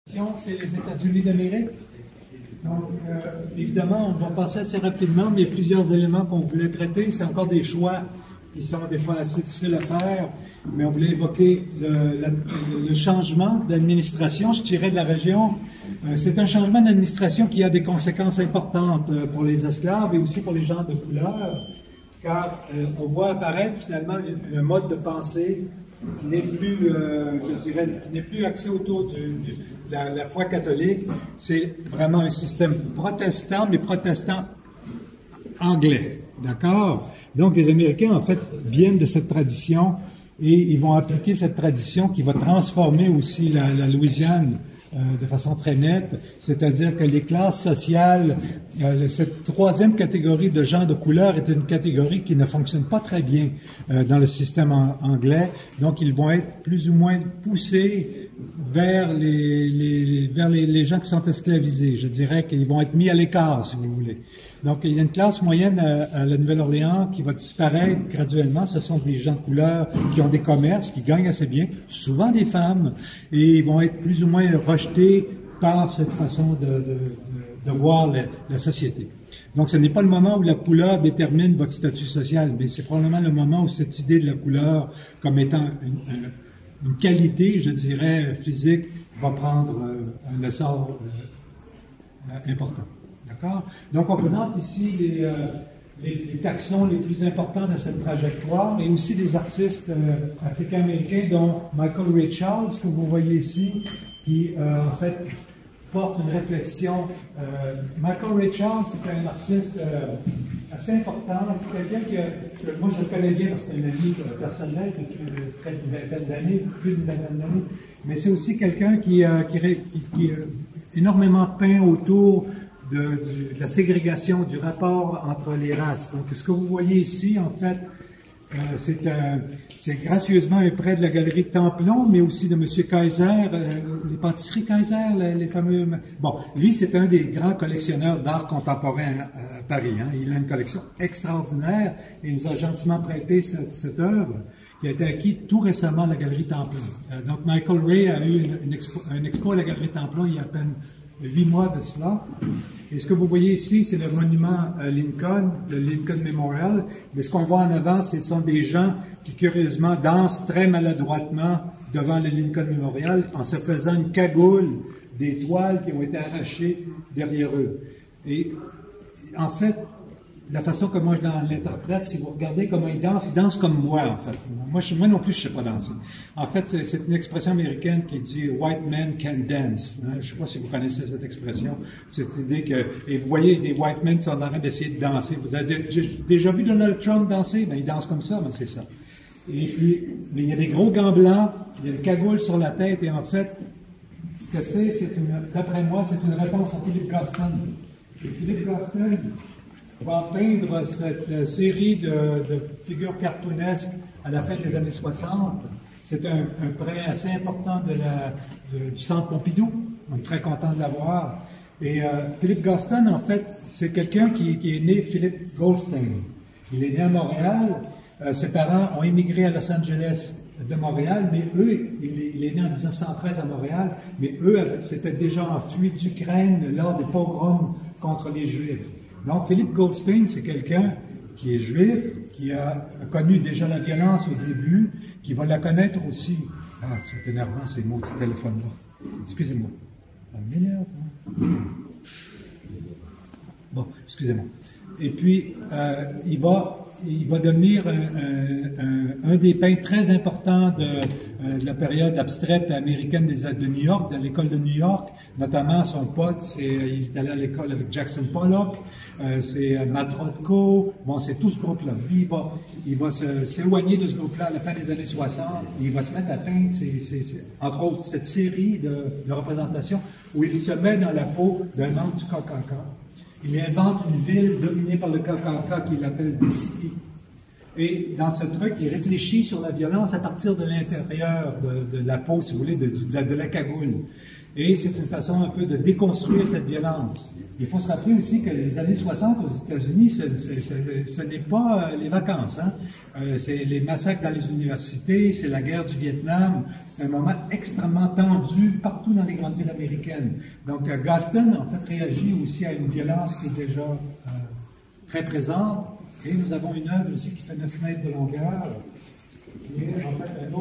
C'est les États-Unis d'Amérique. Donc, évidemment, on va passer assez rapidement, mais il y a plusieurs éléments qu'on voulait traiter. C'est encore des choix qui sont des fois assez difficiles à faire, mais on voulait évoquer le changement d'administration, je dirais, de la région. C'est un changement d'administration qui a des conséquences importantes pour les esclaves et aussi pour les gens de couleur, car on voit apparaître finalement un mode de pensée qui n'est plus, je dirais, qui n'est plus axé autour de la foi catholique. C'est vraiment un système protestant, mais protestant anglais, d'accord? Donc, les Américains, en fait, viennent de cette tradition et ils vont appliquer cette tradition qui va transformer aussi la Louisiane de façon très nette, c'est-à-dire que les classes sociales, cette troisième catégorie de gens de couleur est une catégorie qui ne fonctionne pas très bien dans le système anglais, donc ils vont être plus ou moins poussés vers les gens qui sont esclavisés. Je dirais qu'ils vont être mis à l'écart, si vous voulez. Donc, il y a une classe moyenne à la Nouvelle-Orléans qui va disparaître graduellement. Ce sont des gens de couleur qui ont des commerces, qui gagnent assez bien, souvent des femmes, et ils vont être plus ou moins rejetés par cette façon de voir la société. Donc, ce n'est pas le moment où la couleur détermine votre statut social, mais c'est probablement le moment où cette idée de la couleur comme étant une qualité, je dirais, physique, va prendre un essor important. D'accord? Donc, on présente ici les taxons les plus importants de cette trajectoire et aussi des artistes africains-américains, dont Michael Ray Charles, que vous voyez ici, qui, en fait, porte une réflexion. Michael Ray Charles, c'est un artiste assez important. C'est quelqu'un que moi, je le connais bien parce que c'est un ami personnel depuis près d'une vingtaine d'années, plus d'une vingtaine d'années. Mais c'est aussi quelqu'un qui énormément peint autour de la ségrégation, du rapport entre les races. Donc, ce que vous voyez ici, en fait, c'est gracieusement un prêt de la galerie Templon, mais aussi de M. Kaiser, les pâtisseries Kaiser, les fameux... Bon, lui, c'est un des grands collectionneurs d'art contemporain à Paris. Hein. Il a une collection extraordinaire et il nous a gentiment prêté cette œuvre qui a été acquise tout récemment à la galerie Templon. Donc, Michael Ray a eu un expo à la galerie Templon il y a à peine 8 mois de cela. Et ce que vous voyez ici, c'est le monument à Lincoln, le Lincoln Memorial. Mais ce qu'on voit en avant, ce sont des gens qui, curieusement, dansent très maladroitement devant le Lincoln Memorial en se faisant une cagoule des toiles qui ont été arrachées derrière eux. Et en fait, la façon que moi je l'interprète, si vous regardez comment ils dansent comme moi, en fait. Moi non plus, je ne sais pas danser. En fait, c'est une expression américaine qui dit « white men can dance ». Hein? Je ne sais pas si vous connaissez cette expression. C'est cette idée que, et vous voyez des white men qui sont en train d'essayer de danser. Vous avez déjà vu Donald Trump danser? Ben, il danse comme ça, ben, c'est ça. Et puis, mais il y a des gros gants blancs, il y a des cagoules sur la tête, et en fait, ce que c'est d'après moi, c'est une réponse à Philip Gostin. Et Philip Gostin va peindre cette série de figures cartoonesques à la fin des années 60. C'est un prêt assez important du Centre Pompidou. On est très content de l'avoir. Et Philip Gostin, en fait, c'est quelqu'un qui est né Philip Goldstein. Il est né à Montréal. Ses parents ont immigré à Los Angeles de Montréal, mais eux, il est né en 1913 à Montréal, mais eux s'étaient déjà enfuis d'Ukraine lors des pogroms contre les Juifs. Donc, Philip Goldstein, c'est quelqu'un qui est juif, qui a connu déjà la violence au début, qui va la connaître aussi. Ah, c'est énervant, c'est mon petit téléphone-là. Excusez-moi. Ça m'énerve, hein? Bon, excusez-moi. Et puis, il va devenir un des peintres très importants de la période abstraite américaine de New York, de l'école de New York. Notamment, son pote, il est allé à l'école avec Jackson Pollock, c'est Matt Rothko, bon, c'est tout ce groupe-là. Lui, il va s'éloigner de ce groupe-là à la fin des années 60, et il va se mettre à peindre, entre autres, cette série de représentations où il se met dans la peau d'un membre du KKK. Il invente une ville dominée par le KKK qu'il appelle The City. Et dans ce truc, il réfléchit sur la violence à partir de l'intérieur de la peau, si vous voulez, de la cagoule. Et c'est une façon un peu de déconstruire cette violence. Il faut se rappeler aussi que les années 60 aux États-Unis, ce n'est pas les vacances. Hein? C'est les massacres dans les universités, c'est la guerre du Vietnam. C'est un moment extrêmement tendu partout dans les grandes villes américaines. Donc, Gaston, en fait, réagit aussi à une violence qui est déjà très présente. Et nous avons une œuvre ici qui fait 9 mètres de longueur. Qui est en fait un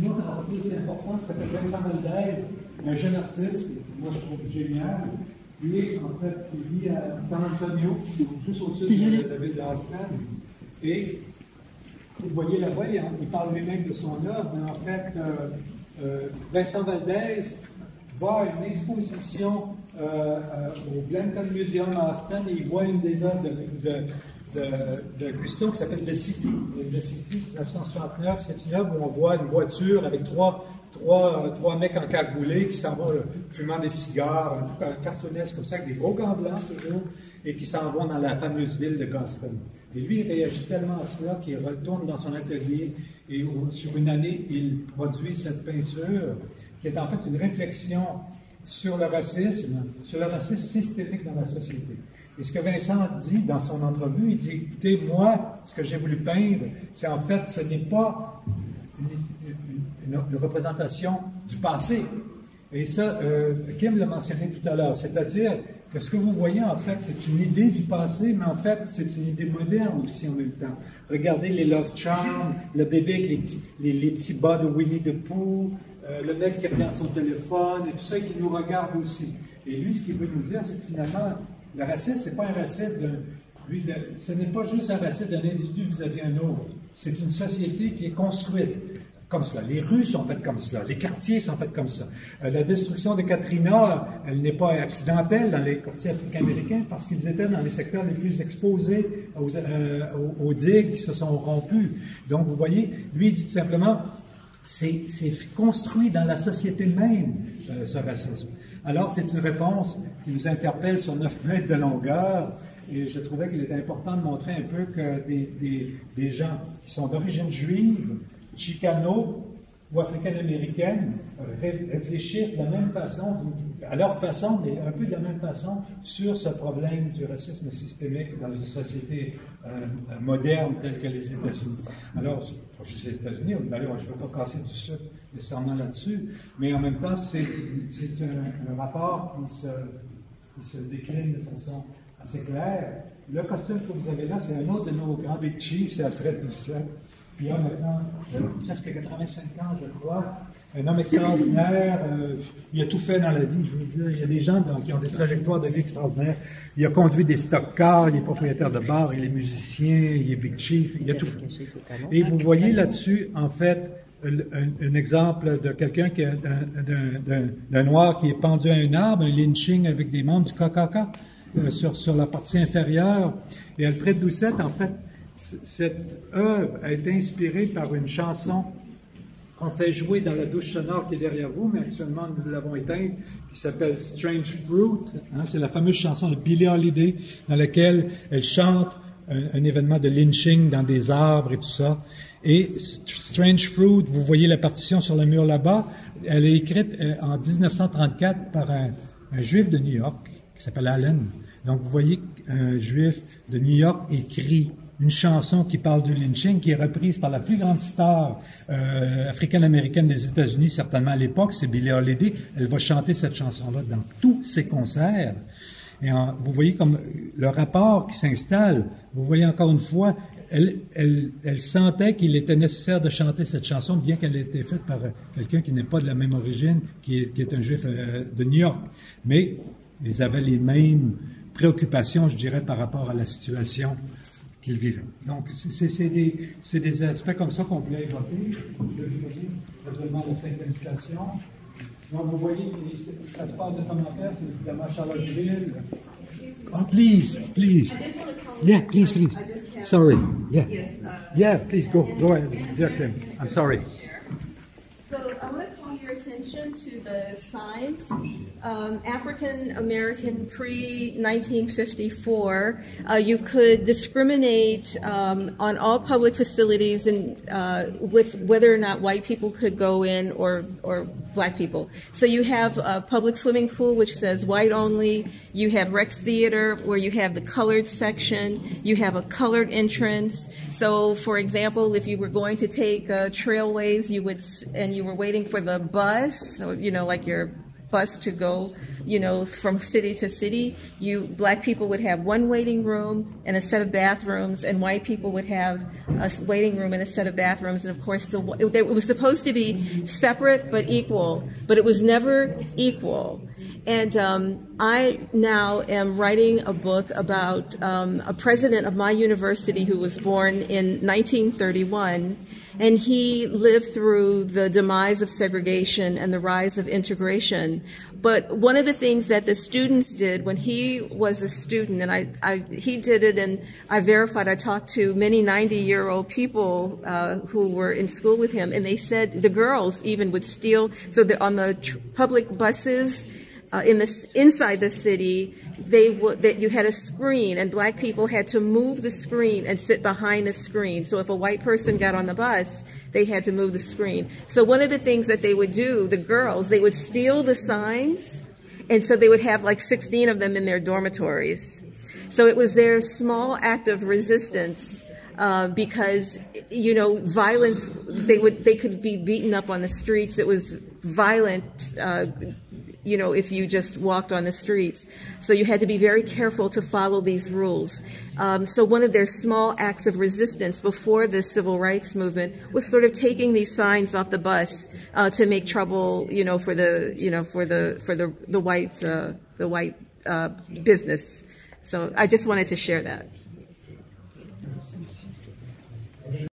autre artiste important qui s'appelle Vincent Valdez, un jeune artiste, que moi je trouve génial. Lui, en fait, il vit à San Antonio, juste au sud de la ville d'Austin. Et vous voyez là-bas, il parle lui-même de son œuvre, mais en fait, Vincent Valdez va à une exposition au Blanton Museum à Austin et il voit une des œuvres de Gusto qui s'appelle The City. The City, 1969, c'est une œuvre où on voit une voiture avec trois mecs en cagoulés qui s'en vont fumant des cigares, un peu cartoonesque comme ça, avec des gros gants blancs toujours, et qui s'en vont dans la fameuse ville de Gaston. Et lui, il réagit tellement à cela qu'il retourne dans son atelier et sur une année, il produit cette peinture qui est en fait une réflexion sur le racisme systémique dans la société. Et ce que Vincent dit dans son entrevue, il dit, écoutez, moi, ce que j'ai voulu peindre, c'est en fait, ce n'est pas une représentation du passé. Et ça, Kim l'a mentionné tout à l'heure, c'est-à-dire que ce que vous voyez, en fait, c'est une idée du passé, mais en fait, c'est une idée moderne aussi en même temps. Regardez les Love Charms, le bébé avec les petits bas de Winnie the Pooh, le mec qui regarde son téléphone, et tout ça, et qui nous regarde aussi. Et lui, ce qu'il veut nous dire, c'est que finalement, le racisme, ce n'est pas un racisme ce n'est pas juste un racisme d'un individu vis-à-vis un autre. C'est une société qui est construite comme cela. Les rues sont faites comme cela. Les quartiers sont faits comme ça. La destruction de Katrina, elle n'est pas accidentelle dans les quartiers africains-américains parce qu'ils étaient dans les secteurs les plus exposés aux digues qui se sont rompues. Donc, vous voyez, lui, il dit tout simplement, c'est construit dans la société même, ce racisme. Alors, c'est une réponse qui nous interpelle sur 9 mètres de longueur. Et je trouvais qu'il était important de montrer un peu que des gens qui sont d'origine juive, chicano ou africaine-américaine réfléchissent de la même façon, à leur façon, mais un peu de la même façon, sur ce problème du racisme systémique dans une société moderne telle que les États-Unis. Alors, pas juste les États-Unis, d'ailleurs, je ne veux pas casser du sucre nécessairement là-dessus, mais en même temps, c'est un rapport qui se décline de façon assez claire. Le costume que vous avez là, c'est un autre de nos grands Big Chiefs, c'est Alfred Doucet. Puis il a maintenant presque 85 ans, je crois. Un homme extraordinaire. Il a tout fait dans la vie, je veux dire. Il y a des gens qui ont des trajectoires de vie extraordinaires. Il a conduit des stock cars, il est propriétaire de bar, il est musicien, il est Big Chief, il a tout fait. Et vous voyez là-dessus, en fait, un exemple de quelqu'un d'un noir qui est pendu à un arbre, un lynching avec des membres du KKK sur la partie inférieure. Et Alfred Doucet, en fait, cette œuvre a été inspirée par une chanson qu'on fait jouer dans la douche sonore qui est derrière vous, mais actuellement nous l'avons éteinte, qui s'appelle Strange Fruit. Hein, c'est la fameuse chanson de Billie Holiday dans laquelle elle chante un événement de lynching dans des arbres et tout ça. Et Strange Fruit, vous voyez la partition sur le mur là-bas, elle est écrite en 1934 par un juif de New York qui s'appelle Allen. Donc vous voyez un juif de New York écrit une chanson qui parle du lynching, qui est reprise par la plus grande star africaine-américaine des États-Unis, certainement à l'époque, c'est Billie Holiday. Elle va chanter cette chanson-là dans tous ses concerts. Et vous voyez comme le rapport qui s'installe, vous voyez encore une fois, elle sentait qu'il était nécessaire de chanter cette chanson, bien qu'elle ait été faite par quelqu'un qui n'est pas de la même origine, qui est un juif de New York. Mais ils avaient les mêmes préoccupations, je dirais, par rapport à la situation qu'ils vivaient. Donc, c'est des aspects comme ça qu'on voulait évoquer. Évidemment, la synchronisation. Donc, vous voyez, ça se passe de commentaires, c'est évidemment Charlottesville. Oh, please. Yeah, please. Sorry. Yeah, please, go ahead. Yeah, Kim. I'm sorry. So I want to call your attention to the signs. African American pre-1954, you could discriminate on all public facilities and with whether or not white people could go in or black people. So you have a public swimming pool which says white only. You have Rex Theater where you have the colored section. You have a colored entrance. So, for example, if you were going to take Trailways, and you were waiting for the bus, like your bus to go, from city to city, black people would have one waiting room and a set of bathrooms, and white people would have a waiting room and a set of bathrooms. And of course, it was supposed to be separate but equal, but it was never equal. And I now am writing a book about a president of my university who was born in 1931. And he lived through the demise of segregation and the rise of integration. But one of the things that the students did when he was a student, and he did it, and I verified, I talked to many 90-year-old people who were in school with him, and they said the girls even would steal, so on the public buses inside the city, that you had a screen, and black people had to move the screen and sit behind the screen. So if a white person got on the bus, they had to move the screen. So one of the things that they would do, the girls, they would steal the signs, and so they would have like 16 of them in their dormitories. So it was their small act of resistance, because violence, they could be beaten up on the streets. It was violent, if you just walked on the streets. So you had to be very careful to follow these rules. So one of their small acts of resistance before the civil rights movement was sort of taking these signs off the bus to make trouble, for the white business. So I just wanted to share that.